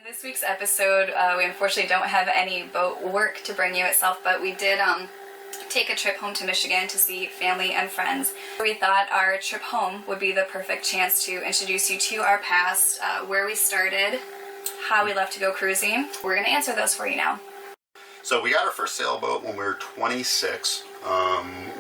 This week's episode, we unfortunately don't have any boat work to bring you itself, but we did take a trip home to Michigan to see family and friends. We thought our trip home would be the perfect chance to introduce you to our past, where we started, how we left to go cruising. We're going to answer those for you now. So we got our first sailboat when we were 26.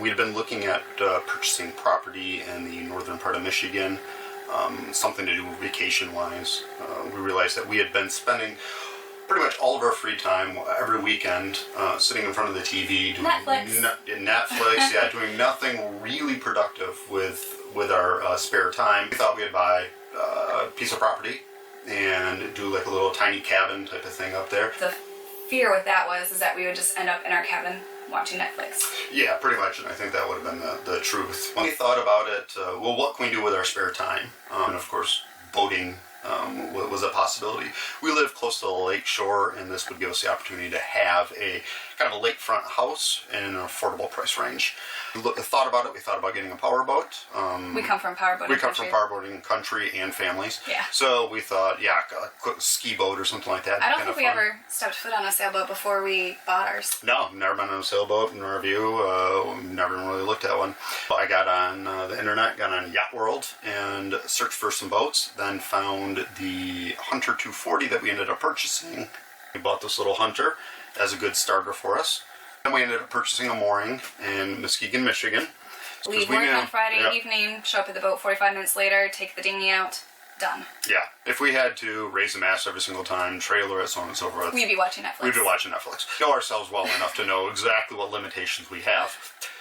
We had been looking at purchasing property in the northern part of Michigan, something to do vacation-wise. We realized that we had been spending pretty much all of our free time every weekend sitting in front of the TV doing Netflix, yeah, doing nothing really productive with our spare time. We thought we'd buy a piece of property and do like a little tiny cabin type of thing up there. The fear with that is that we would just end up in our cabin watching Netflix. Yeah, pretty much, and I think that would have been the truth. When we thought about it, well, what can we do with our spare time? And of course, boating was a possibility. We live close to the lake shore, and this would give us the opportunity to have a kind of a lakefront house in an affordable price range. We thought about it. We thought about getting a powerboat. We come from powerboating country. We come from powerboating country and families. Yeah. So we thought, yeah, a quick ski boat or something like that. I don't think we ever stepped foot on a sailboat before we bought ours. No, never been on a sailboat in our view. Never really looked at one. I got on the internet, got on Yacht World, and searched for some boats. Then found the Hunter 240 that we ended up purchasing. We bought this little Hunter as a good starter for us. And we ended up purchasing a mooring in Muskegon, Michigan. Leave work on Friday evening, show up at the boat 45 minutes later, take the dinghy out, done. Yeah. If we had to raise the mast every single time, trailer it, so on and so forth, we'd be watching Netflix. We'd be watching Netflix. Know ourselves well enough to know exactly what limitations we have.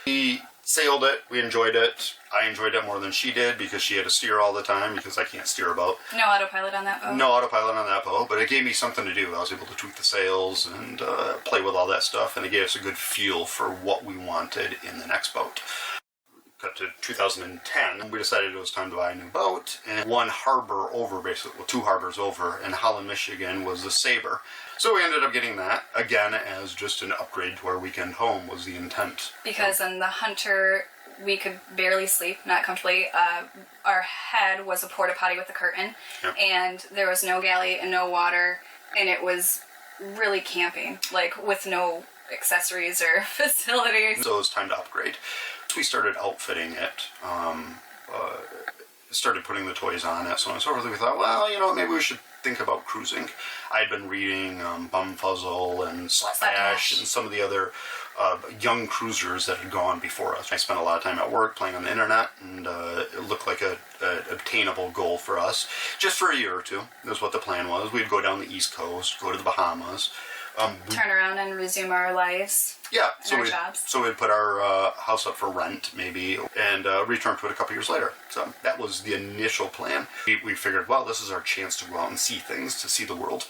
We sailed it, we enjoyed it. I enjoyed it more than she did because she had to steer all the time because I can't steer a boat. No autopilot on that boat? No autopilot on that boat, but it gave me something to do. I was able to tweak the sails and play with all that stuff, and it gave us a good feel for what we wanted in the next boat. Cut to 2010, we decided it was time to buy a new boat, and one harbor over, basically, well, two harbors over in Holland, Michigan was the Sabre. So we ended up getting that, again, as just an upgrade to our weekend home was the intent. Because in the Hunter, we could barely sleep, not comfortably. Our head was a porta potty with a curtain, and there was no galley and no water, and it was really camping, like with no accessories or facilities. So it was time to upgrade. We started outfitting it, started putting the toys on it, so on and so forth. We thought, well, you know, maybe we should think about cruising. I'd been reading Bumfuzzle and Slapdash and some of the other young cruisers that had gone before us. I spent a lot of time at work playing on the internet, and it looked like an obtainable goal for us. Just for a year or two, that's what the plan was. We'd go down the East Coast, go to the Bahamas. Turn around and resume our lives. Yeah, jobs. So we'd put our house up for rent, maybe, and return to it a couple years later. So that was the initial plan. We figured, well, this is our chance to go out and see things, to see the world.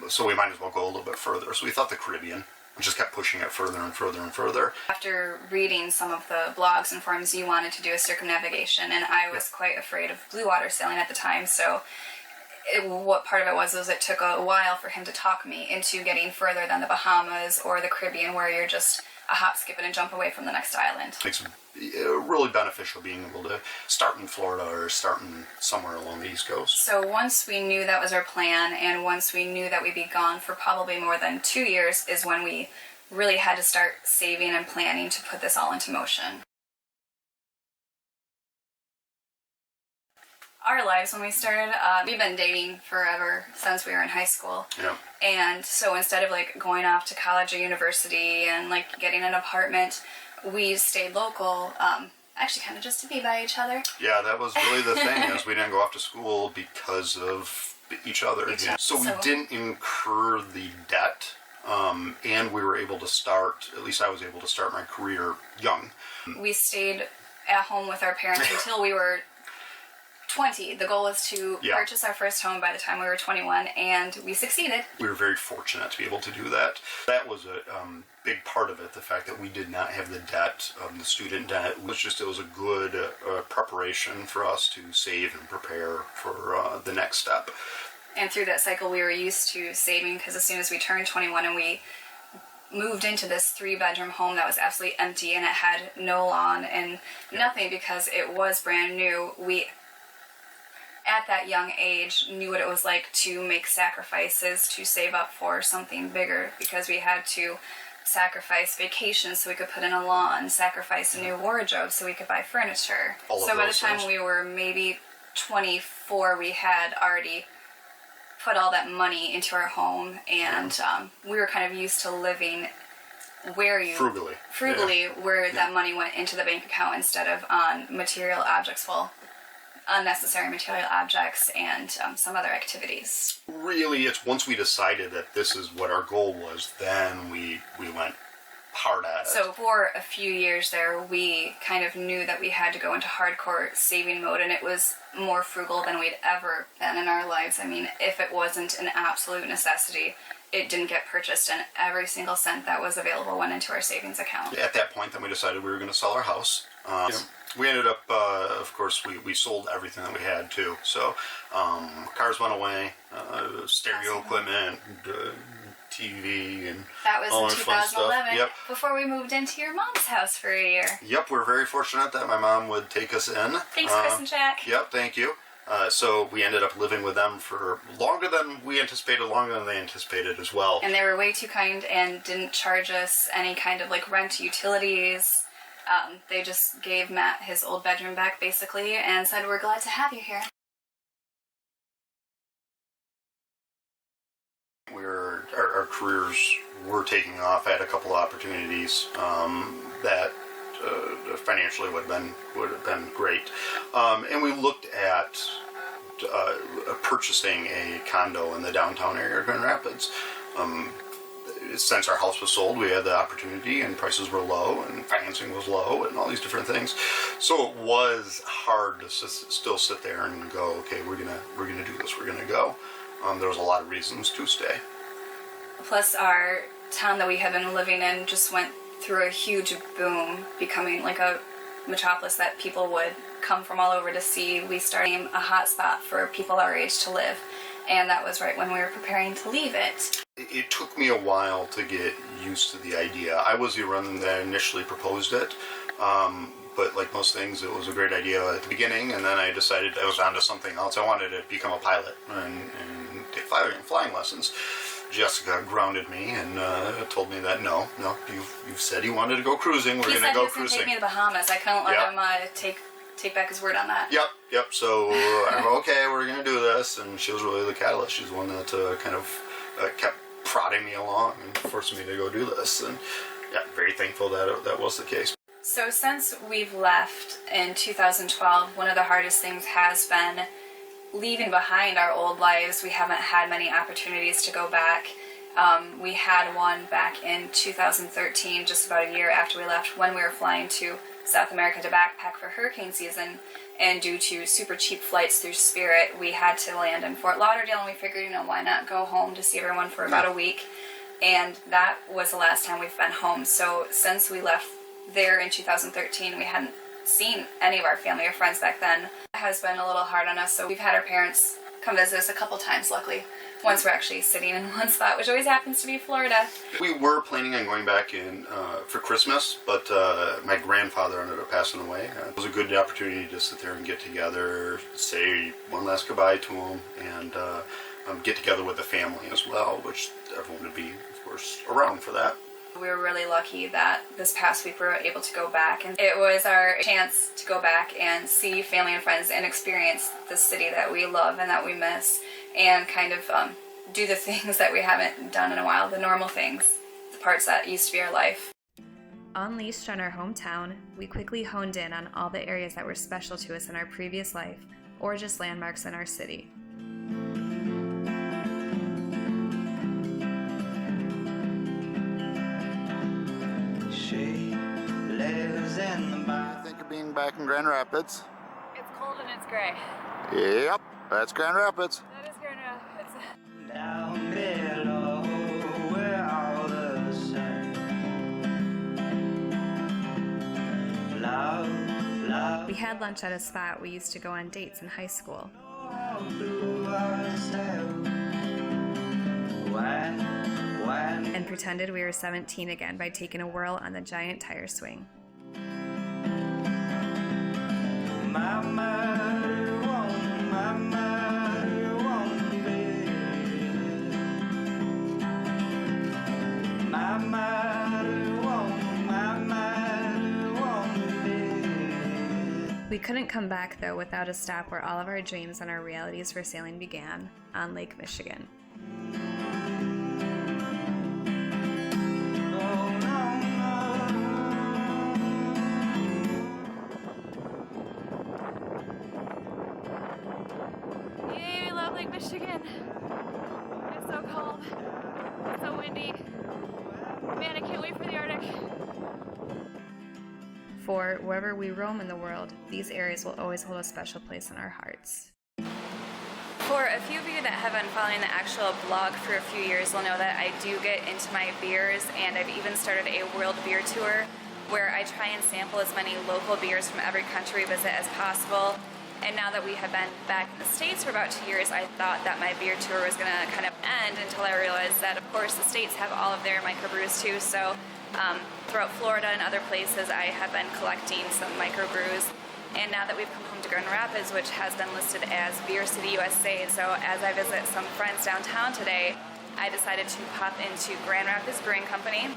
So we might as well go a little bit further. So we thought the Caribbean, and just kept pushing it further and further and further. After reading some of the blogs and forums, you wanted to do a circumnavigation, and I was quite afraid of blue water sailing at the time, so what part of it was it took a while for him to talk me into getting further than the Bahamas or the Caribbean, where you're just a hop, skip, and a jump away from the next island. It's really beneficial being able to start in Florida or starting somewhere along the East Coast. So once we knew that was our plan, and once we knew that we'd be gone for probably more than 2 years, is when we really had to start saving and planning to put this all into motion. Our lives when we started, we've been dating forever since we were in high school. Yeah. And so instead of like going off to college or university and like getting an apartment, we stayed local, actually kind of just to be by each other. Yeah, that was really the thing, is we didn't go off to school because of each other. So we didn't incur the debt, and we were able to start, at least I was able to start my career young. We stayed at home with our parents until we were 20. The goal was to purchase our first home by the time we were 21, and we succeeded. We were very fortunate to be able to do that. That was a big part of it, the fact that we did not have the debt, the student debt. It was a good preparation for us to save and prepare for the next step. And through that cycle, we were used to saving, because as soon as we turned 21 and we moved into this 3-bedroom home that was absolutely empty, and it had no lawn and nothing because it was brand new, at that young age, knew what it was like to make sacrifices to save up for something bigger, because we had to sacrifice vacations so we could put in a lawn, sacrifice a new wardrobe so we could buy furniture. So by the time we were maybe 24, we had already put all that money into our home, and we were kind of used to living where you frugally where that money went into the bank account instead of on material objects, well, unnecessary material objects and some other activities. Really, it's once we decided that this is what our goal was, then we went hard at it. So for a few years there, we kind of knew that we had to go into hardcore saving mode, and it was more frugal than we'd ever been in our lives. I mean, if it wasn't an absolute necessity, it didn't get purchased, and every single cent that was available went into our savings account. At that point, then we decided we were going to sell our house. We ended up, of course, we sold everything that we had too. So cars went away, stereo equipment, TV, and that was all in our fun stuff. 2011, Yep. before we moved into your mom's house for a year. Yep, we're very fortunate that my mom would take us in. Thanks, Chris and Jack. Yep, thank you. So we ended up living with them for longer than we anticipated, longer than they anticipated as well. And they were way too kind and didn't charge us any kind of like rent, utilities. They just gave Matt his old bedroom back basically and said, "We're glad to have you here." Our careers were taking off. I had a couple of opportunities that financially would have been great, and we looked at purchasing a condo in the downtown area of Grand Rapids. Since our house was sold, we had the opportunity, and prices were low, and financing was low, and all these different things. So it was hard to still sit there and go, okay, we're gonna do this. We're gonna go. There was a lot of reasons to stay. Plus, our town that we had been living in just went through a huge boom, becoming like a metropolis that people would come from all over to see. We started a hot spot for people our age to live, and that was right when we were preparing to leave it. It took me a while to get used to the idea. I was the one that initially proposed it, but like most things, it was a great idea at the beginning, and then I decided I was on to something else. I wanted to become a pilot and take flying lessons. Jessica grounded me and told me that no, you've said you wanted to go cruising. We're going to go cruising. He said he was going to take me to the Bahamas. I couldn't let him take back his word on that. Yep. So I'm okay, we're going to do this, and she was really the catalyst. She's the one that kind of kept prodding me along and forcing me to go do this, and very thankful that that was the case. So since we've left in 2012, one of the hardest things has been leaving behind our old lives. We haven't had many opportunities to go back. We had one back in 2013, just about a year after we left, when we were flying to South America to backpack for hurricane season, and due to super cheap flights through Spirit, we had to land in Fort Lauderdale, and we figured, why not go home to see everyone for about a week, and that was the last time we've been home. So since we left there in 2013, we hadn't seen any of our family or friends back then. It has been a little hard on us, so we've had our parents come visit us a couple times, luckily. Once we're actually sitting in one spot, which always happens to be Florida. We were planning on going back in for Christmas, but my grandfather ended up passing away. It was a good opportunity to sit there and get together, say one last goodbye to him, and get together with the family as well, which everyone would be, of course, around for that. We were really lucky that this past week we were able to go back, and it was our chance to go back and see family and friends and experience the city that we love and that we miss, and kind of do the things that we haven't done in a while, the normal things, the parts that used to be our life. Unleashed on our hometown, we quickly honed in on all the areas that were special to us in our previous life, or just landmarks in our city. I think of being back in Grand Rapids. It's cold and it's gray. Yep, that's Grand Rapids. That is Grand Rapids. Down below where all the sun. Love. We had lunch at a spot we used to go on dates in high school. And pretended we were 17 again by taking a whirl on the giant tire swing. My mother, my mother. We couldn't come back, though, without a stop where all of our dreams and our realities for sailing began, on Lake Michigan. Yay, I love Lake Michigan. It's so cold. It's so windy. Man, I can't wait for the Arctic. For wherever we roam in the world, these areas will always hold a special place in our hearts. For a few of you that have been following the actual blog for a few years will know that I do get into my beers, and I've even started a world beer tour where I try and sample as many local beers from every country we visit as possible. And now that we have been back in the States for about 2 years, I thought that my beer tour was going to kind of end until I realized that, of course, the States have all of their microbrews too. So throughout Florida and other places, I have been collecting some microbrews. And now that we've come home to Grand Rapids, which has been listed as Beer City USA, so as I visit some friends downtown today, I decided to pop into Grand Rapids Brewing Company,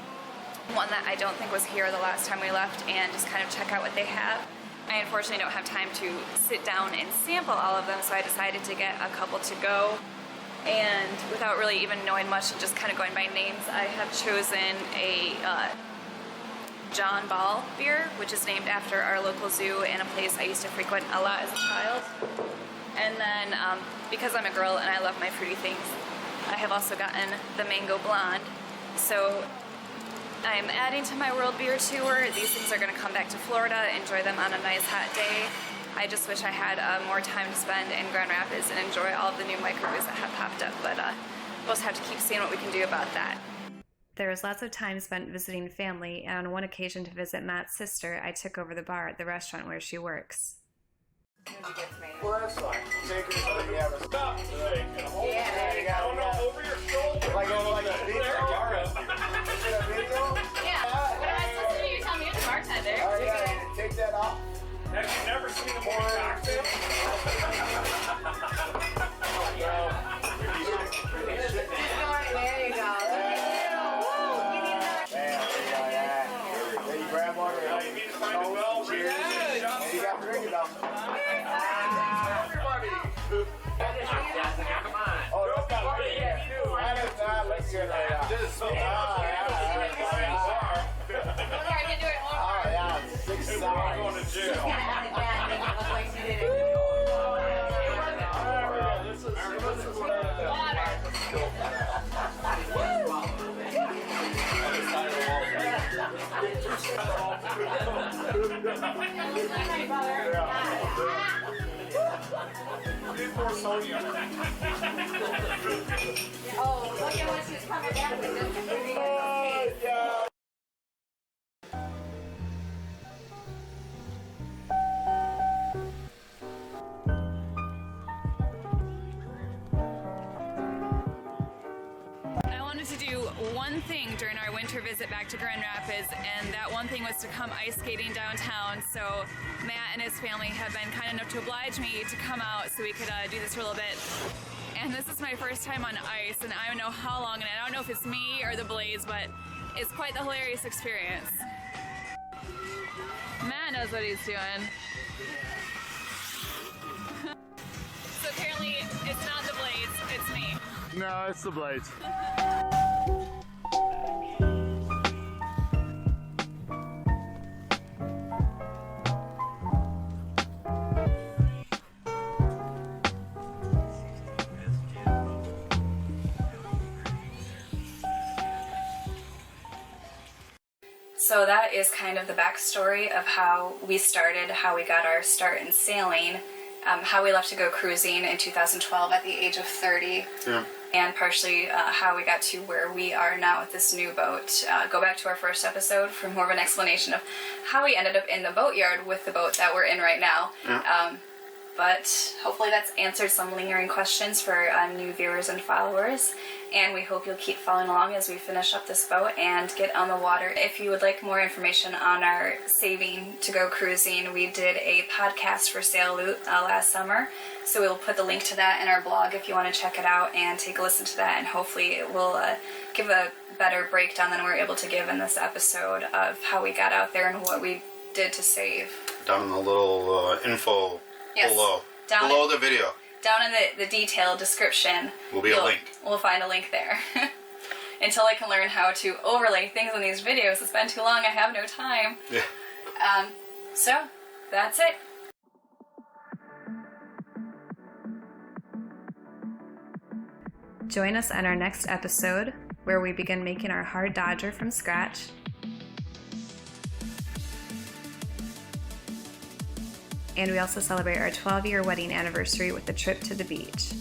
one that I don't think was here the last time we left, and just kind of check out what they have. I unfortunately don't have time to sit down and sample all of them, so I decided to get a couple to go. And without really even knowing much and just kind of going by names, I have chosen a John Ball beer, which is named after our local zoo and a place I used to frequent a lot as a child. And then, because I'm a girl and I love my fruity things, I have also gotten the Mango Blonde. So I'm adding to my world beer tour. These things are going to come back to Florida, enjoy them on a nice hot day. I just wish I had more time to spend in Grand Rapids and enjoy all of the new microbrews that have popped up, but we'll just have to keep seeing what we can do about that. There was lots of time spent visiting family, and on one occasion to visit Matt's sister, I took over the bar at the restaurant where she works. Well, that's fine. Take it so you have a stop. Yeah, there you go. no, over your shoulder. Like a video. There Is it a video? Yeah, what am I supposed to do? You tell me, you're the bartender. Oh, yeah. Take that off. Have you never seen a more cocktail? There you go. Then you grab one and You need to find a well. cheers. And you got to drink it up. Everybody. Come on. Oh, that's not good. That does not look good right now. I can do it one Oh, more. yeah. 6 hours. Going to jail. Gotta have it bad, make it look like she did it. Oh, look at what she's coming back with. I wanted to do one thing during our winter visit back to Grand Rapids, and that one thing was to come ice skating downtown. So Matt and his family have been kind enough to oblige me to come out so we could do this for a little bit. And this is my first time on ice, and I don't know how long, and I don't know if it's me or the blades, but it's quite the hilarious experience. Matt knows what he's doing. So apparently it's not the blades, it's me. No, it's the blades. So that is kind of the backstory of how we started, how we got our start in sailing, how we left to go cruising in 2012 at the age of 30, and partially how we got to where we are now with this new boat. Go back to our first episode for more of an explanation of how we ended up in the boatyard with the boat that we're in right now. But hopefully that's answered some lingering questions for new viewers and followers, and we hope you'll keep following along as we finish up this boat and get on the water. If you would like more information on our saving to go cruising, we did a podcast for Sailboat last summer, so we'll put the link to that in our blog if you want to check it out and take a listen to that, and hopefully it will give a better breakdown than we're able to give in this episode of how we got out there and what we did to save. down in the little info Yes. below. Down Below the video Down in the detailed description will be a link. We'll find a link there. Until I can learn how to overlay things in these videos, it's been too long, I have no time. Yeah. So, that's it. Join us on our next episode, where we begin making our hard dodger from scratch. And we also celebrate our 12-year wedding anniversary with a trip to the beach.